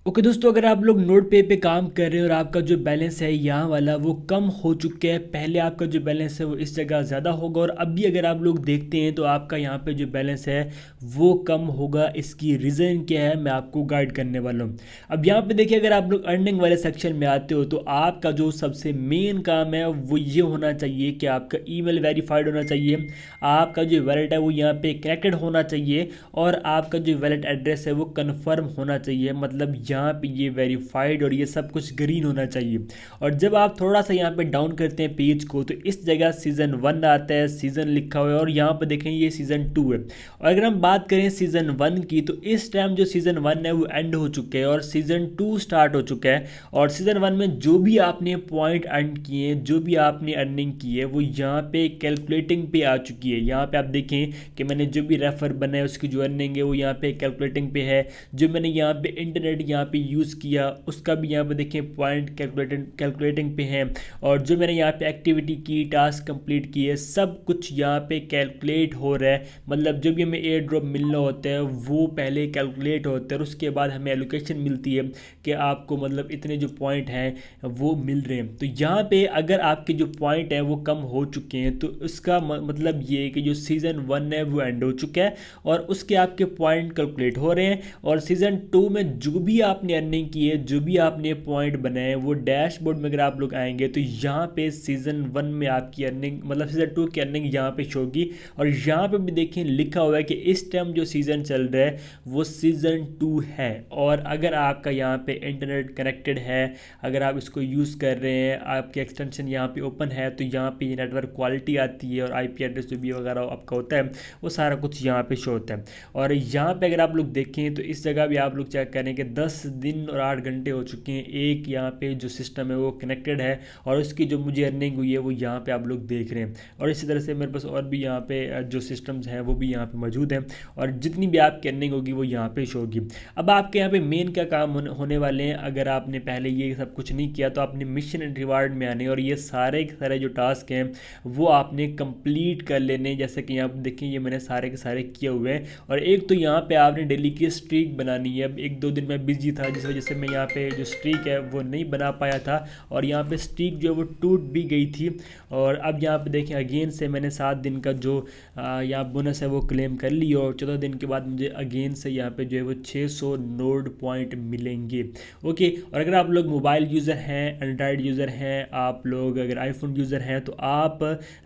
Okay दोस्तों, अगर आप लोग नोट पे काम कर रहे हो और आपका जो बैलेंस है यहाँ वाला वो कम हो चुका है। पहले आपका जो बैलेंस है वो इस जगह ज़्यादा होगा और अभी अगर आप लोग देखते हैं तो आपका यहाँ पे जो बैलेंस है वो कम होगा। इसकी रीज़न क्या है मैं आपको गाइड करने वाला हूँ। अब यहाँ पे देखिए, अगर आप लोग अर्निंग वाले सेक्शन में आते हो तो आपका जो सबसे मेन काम है वो ये होना चाहिए कि आपका ईमेल वेरीफाइड होना चाहिए, आपका जो वैलेट है वो यहाँ पे कनेक्टेड होना चाहिए और आपका जो वैलेट एड्रेस है वो कन्फर्म होना चाहिए। मतलब यहाँ पे ये वेरीफाइड और ये सब कुछ ग्रीन होना चाहिए। और जब आप थोड़ा सा यहाँ पे डाउन करते हैं पेज को तो इस जगह सीज़न 1 आता है, सीज़न लिखा हुआ है और यहाँ पे देखें ये सीज़न 2 है। और अगर हम बात करें सीज़न 1 की तो इस टाइम जो सीज़न 1 है वो एंड हो चुके हैं और सीज़न 2 स्टार्ट हो चुका है। और सीज़न 1 में जो भी आपने पॉइंट अर्न किए, जो भी आपने अर्निंग की है वो यहाँ पे कैलकुलेटिंग पे आ चुकी है। यहाँ पे आप देखें कि मैंने जो भी रेफर बनाया उसकी जो अर्निंग है वो यहाँ पे कैलकुलेटिंग पे है। जो मैंने यहाँ पे इंटरनेट यहाँ पे यूज़ किया उसका भी यहाँ पे देखें पॉइंट कैलकुलेटिंग पे है। और जो मैंने यहाँ पे एक्टिविटी की, टास्क कंप्लीट किए, सब कुछ यहाँ पे कैलकुलेट हो रहा है। मतलब जो भी हमें एयर ड्रॉप मिलना होता है वो पहले कैलकुलेट होता है और उसके बाद हमें एलोकेशन मिलती है कि आपको मतलब इतने जो पॉइंट हैं वो मिल रहे हैं। तो यहाँ पे अगर आपके जो पॉइंट हैं वो कम हो चुके हैं तो इसका मतलब ये है कि जो सीज़न 1 है वो एंड हो चुका है और उसके आपके पॉइंट कैलकुलेट हो रहे हैं। और सीज़न 2 में जो भी आपने अर्निंग की है, जो भी आपने पॉइंट बनाए वो डैशबोर्ड में अगर आप लोग आएंगे तो यहाँ पे सीज़न 1 में आपकी अर्निंग मतलब सीज़न 2 की अर्निंग यहाँ पे शो होगी। और यहाँ पे भी देखें लिखा हुआ है कि इस टाइम जो सीज़न चल रहा है वो सीज़न 2 है। और अगर आपका यहाँ पे इंटरनेट कनेक्टेड है, अगर आप इसको यूज़ कर रहे हैं, आपकी एक्सटेंशन यहाँ पे ओपन है तो यहाँ पे नेटवर्क क्वालिटी आती है और आईपी एड्रेस जो भी वगैरह आपका होता है वो सारा कुछ यहाँ पे शो होता है। और यहाँ पे अगर आप लोग देखें तो इस जगह भी आप लोग चेक करें कि 10 दिन और 8 घंटे हो चुके हैं, एक यहाँ पे जो सिस्टम है वो कनेक्टेड है और उसकी जो मुझे अर्निंग हुई है वो यहाँ पे आप लोग देख रहे हैं। और इसी तरह से मेरे पास और भी यहाँ पे जो सिस्टम्स हैं वो भी यहाँ पे मौजूद हैं और जितनी भी आपकी अर्निंग होगी वो यहाँ पे शो होगी। अब आपके यहाँ पे मेन क्या काम होने वाले हैं, अगर आपने पहले ये सब कुछ नहीं किया तो आपने मिशन एंड रिवार्ड में आने और ये सारे के सारे जो टास्क हैं वो आपने कंप्लीट कर लेने। जैसे कि यहाँ पे देखें ये मैंने सारे के सारे किए हुए हैं। और एक तो यहाँ पे आपने डेली की स्ट्रीक बनानी है। अब 1-2 दिन मैं बिजी था जिस वजह से मैं यहाँ पे जो स्ट्रीक है वो नहीं बना पाया था और यहाँ पे स्ट्रीक जो है वो टूट भी गई थी। और अब यहाँ पे देखें अगेन से मैंने 7 दिन का जो यहाँ बोनस है वो क्लेम कर ली और 14 दिन के बाद मुझे अगेन से यहाँ पे जो है वो 600 नोड पॉइंट मिलेंगे। ओके, और अगर आप लोग मोबाइल यूज़र हैं, एंड्रॉयड यूज़र हैं, आप लोग अगर आईफोन यूज़र हैं तो आप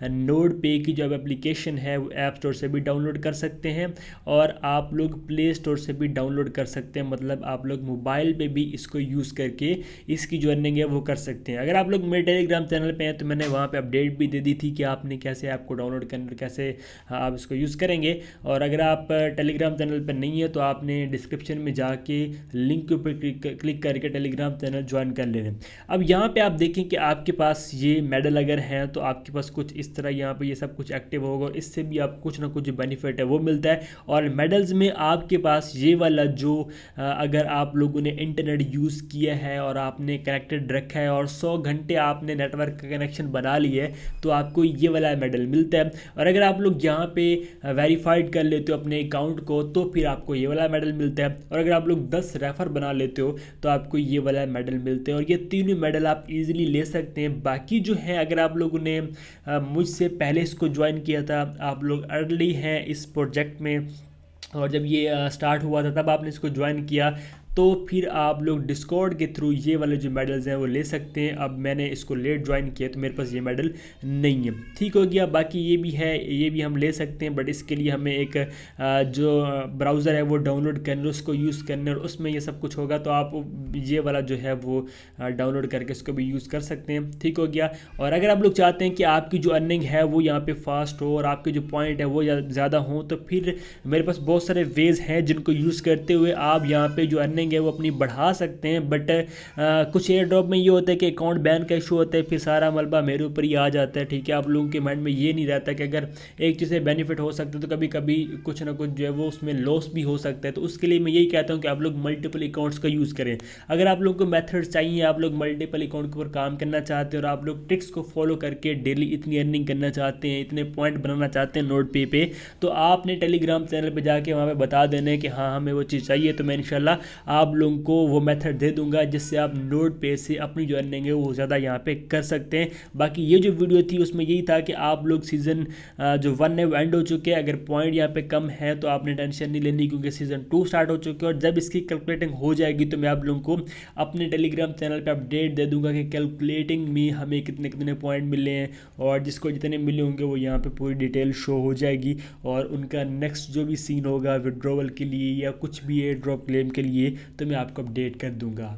नोड पे की जो एप्लीकेशन है वो ऐप स्टोर से भी डाउनलोड कर सकते हैं और आप लोग प्ले स्टोर से भी डाउनलोड कर सकते हैं। मतलब आप लोग मोबाइल पे भी इसको यूज़ करके इसकी जो अर्निंग है वो कर सकते हैं। अगर आप लोग मेरे टेलीग्राम चैनल पे हैं तो मैंने वहाँ पे अपडेट भी दे दी थी कि आपने कैसे ऐप को डाउनलोड करना, कैसे आप इसको यूज़ करेंगे। और अगर आप टेलीग्राम चैनल पर नहीं है तो आपने डिस्क्रिप्शन में जाके लिंक के ऊपर क्लिक करके टेलीग्राम चैनल ज्वाइन कर लेना। अब यहाँ पे आप देखें कि आपके पास ये मेडल अगर हैं तो आपके पास कुछ इस तरह यहाँ पे ये सब कुछ एक्टिव होगा और इससे भी आप कुछ ना कुछ बेनिफिट है वो मिलता है। और मेडल्स में आपके पास ये वाला जो अगर आप लोगों ने इंटरनेट यूज़ किया है और आपने कनेक्टेड रखा है और 100 घंटे आपने नेटवर्क का कनेक्शन बना लिया है तो आपको ये वाला मेडल मिलता है। और अगर आप लोग यहाँ पे वेरीफाइड कर लेते हो अपने अकाउंट को तो फिर आपको ये वाला मेडल मिलता है। और अगर आप लोग 10 रेफर बना लेते हो तो आपको ये वाला मेडल मिलते हैं और ये तीनों मेडल आप इजीली ले सकते हैं। बाकी जो है अगर आप लोगों ने मुझसे पहले इसको ज्वाइन किया था, आप लोग अर्ली हैं इस प्रोजेक्ट में और जब ये स्टार्ट हुआ था तब आपने इसको ज्वाइन किया तो फिर आप लोग डिस्कॉर्ड के थ्रू ये वाले जो मेडल्स हैं वो ले सकते हैं। अब मैंने इसको लेट ज्वाइन किया तो मेरे पास ये मेडल नहीं है, ठीक हो गया। बाकी ये भी है, ये भी हम ले सकते हैं बट इसके लिए हमें एक जो ब्राउज़र है वो डाउनलोड करना, उसको यूज़ करना और उसमें ये सब कुछ होगा तो आप ये वाला जो है वो डाउनलोड करके उसको भी यूज़ कर सकते हैं, ठीक हो गया। और अगर आप लोग चाहते हैं कि आपकी जो अर्निंग है वो यहाँ पे फास्ट हो और आपके जो पॉइंट है वो ज़्यादा हो तो फिर मेरे पास बहुत सारे वेज़ हैं जिनको यूज़ करते हुए आप यहाँ पे जो अर्निंग है वो अपनी बढ़ा सकते हैं। बट कुछ एयर ड्रॉप में ये होता है कि अकाउंट बैन का इशू होता है, फिर सारा मलबा मेरे ऊपर ही आ जाता है, ठीक है। आप लोगों के माइंड में ये नहीं रहता कि अगर एक चीज़ से बेनिफिट हो सकता है तो कभी कभी कुछ ना कुछ जो है वो उसमें लॉस भी हो सकता है। तो उसके लिए मैं यही कहता हूँ कि आप लोग मल्टीपल अकाउंट्स का यूज़ करें। अगर आप लोगों को मेथड्स चाहिए, आप लोग मल्टीपल अकाउंट के ऊपर काम करना चाहते हैं और आप लोग ट्रिक्स को फॉलो करके डेली इतनी अर्निंग करना चाहते हैं, इतने पॉइंट बनाना चाहते हैं नोट पे तो आपने टेलीग्राम चैनल पर जाके वहाँ पर बता देना है कि हाँ हमें वो चीज़ चाहिए तो मैं इंशाल्लाह आप लोगों को वो मेथड दे दूंगा जिससे आप नोड पे से अपनी जो अर्निंग है वो ज़्यादा यहाँ पे कर सकते हैं। बाकी ये जो वीडियो थी उसमें यही था कि आप लोग सीज़न जो 1 है वो एंड हो चुके हैं, अगर पॉइंट यहाँ पे कम है तो आपने टेंशन नहीं लेनी क्योंकि सीज़न 2 स्टार्ट हो चुके हैं। और जब इसकी कैलकुलेटिंग हो जाएगी तो मैं आप लोगों को अपने टेलीग्राम चैनल पे अपडेट दे दूंगा कि कैलकुलेटिंग में हमें कितने कितने पॉइंट मिले हैं, और जिसको जितने मिले होंगे वो यहाँ पे पूरी डिटेल शो हो जाएगी। और उनका नेक्स्ट जो भी सीन होगा विड्रॉवल के लिए या कुछ भी एयर ड्रॉप क्लेम के लिए तो मैं आपको अपडेट कर दूंगा।